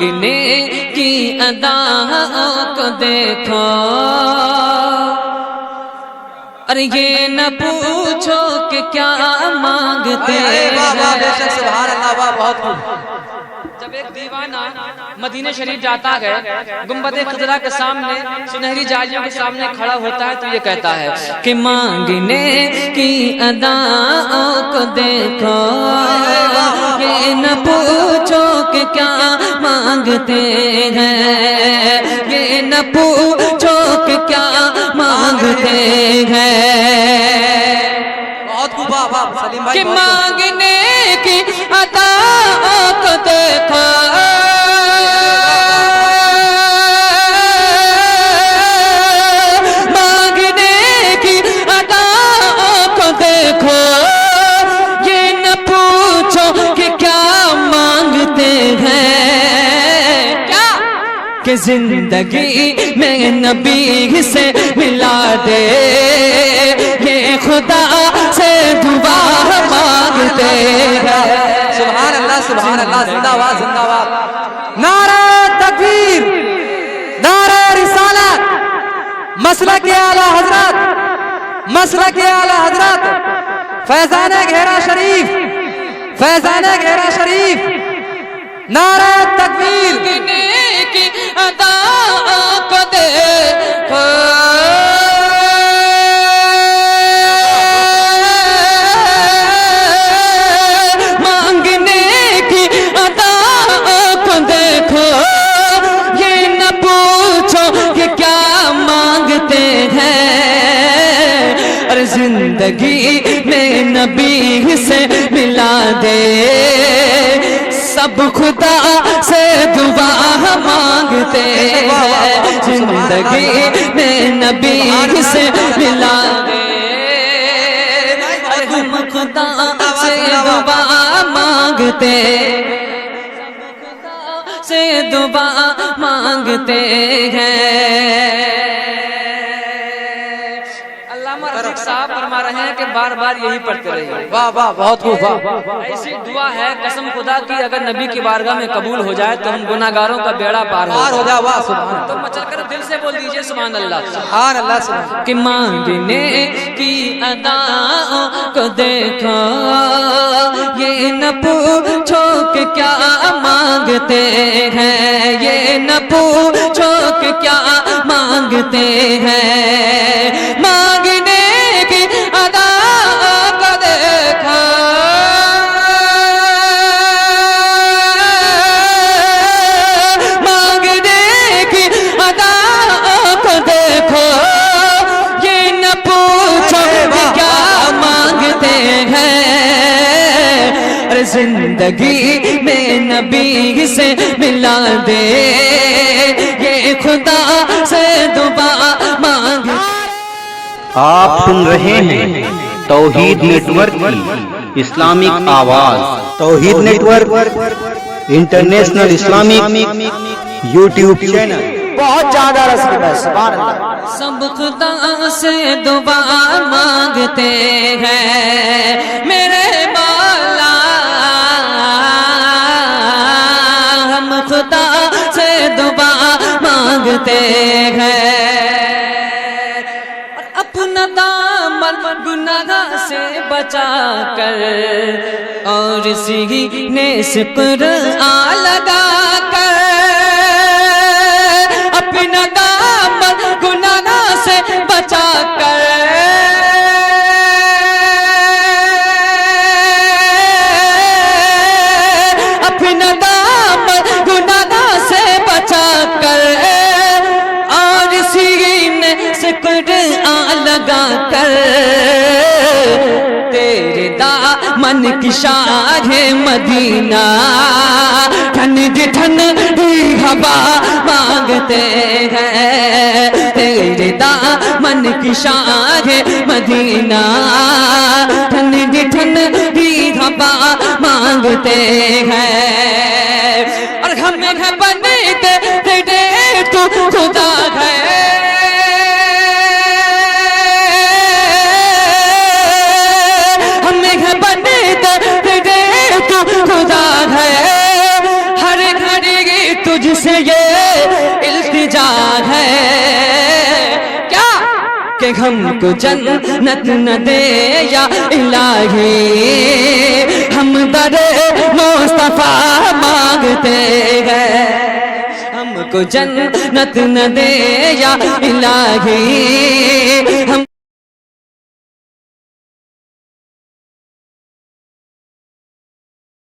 مانگنے کی اداؤں کو دیکھو، اور یہ نہ پوچھو کہ کیا مانگتے ہیں۔ سبحان اللہ، واہ بہت خوب۔ جب ایک دیوانہ مدینہ شریف جاتا ہے، گنبد خضرا کے سامنے سنہری جالیوں کے سامنے کھڑا ہوتا ہے تو یہ کہتا ہے کہ مانگنے کی اداؤں کو دیکھو، یہ نہ پوچھو کہ کیا مانگتے ہیں، یہ نہ پوچھو کہ کیا مانگتے ہیں، بہت خوب، واہ سلیم بھائی، کہ مانگنے کی اداؤں کو دیکھو، مانگنے کی اداؤں کو دیکھو، یہ نہ پوچھو کہ کیا مانگتے ہیں، کیا کہ زندگی میں نبی سے ملا دے، یہ خدا سے دعا مانگتے ہیں۔ سبحان اللہ، سبحان اللہ، زندہ باد، زندہ باد۔ نعرہ تکبیر، نعرہ رسالت، مسلک اعلیٰ حضرت، مسلک اعلیٰ حضرت، فیضان گھیرا شریف، فیضان گھیرا شریف، نعرہ تکبیر۔ مانگنے کی اداؤں کو دیکھو، زندگی میں نبی سے ملا دے، سب خدا سے دعا مانگتے ہیں، زندگی میں نبی سے ملا دے، ہم خدا سے دعا مانگتے، خدا سے دعا مانگتے ہیں۔ صاحب فرما رہے ہیں کہ بار بار یہی پڑھتے رہیے۔ واہ واہ بہت خوب، واہ۔ ایسی دعا ہے قسم خدا کی اگر نبی کی بارگاہ میں قبول ہو جائے تو ہم گناہگاروں کا بیڑا پار ہو جائے۔ واہ سبحان اللہ، تو مچل کر دل سے بول دیجئے سبحان اللہ، سبحان اللہ، سبحان اللہ۔ کہ مانگنے کی اداؤں کو دیکھو، یہ نہ پوچھو کہ کیا مانگتے ہیں، یہ نہ پوچھو کہ کیا مانگتے ہیں، مانگنے کی اداؤں کو دیکھو، مانگنے کی اداؤں کو دیکھو، یہ نہ پوچھو کہ کیا مانگتے ہیں، اور زندگی میں نبی سے ملا دے، یہ خدا سے دعا مانگتے۔ آپ سن رہے ہیں توحید نیٹ ورک کی اسلامک آواز۔ Tauheed network international Islamic YouTube channel. بہت زیادہ رسم ہے، سبحان اللہ۔ سب خدا سے دعا مانگتے ہیں میرے مولا، ہم خدا سے دعا مانگتے ہیں، اپنا دامن گناہ سے بچا کر اور سینے سے قرآن لگا کر، اپنا دامن گناہ سے بچا کر، اپنا دامن گناہ سے بچا کر اور سینے سے قرآن لگا کر، تیرے دامن کی شاہ مدینہ ٹھنڈی ٹھنڈی ہوا مانگتے ہیں، تیرے دامن کی شاہ مدینہ ٹھنڈی ٹھنڈی ہوا مانگتے ہیں، اور ہمیں بنتے تیرے تو خدا ہے، تجھ سے یہ التجا ہے کیا کہ ہم کو جنت نہ دے یا الہی، ہم در مصطفیٰ مانگتے ہیں، ہم کو جنت نہ دے یا الہی،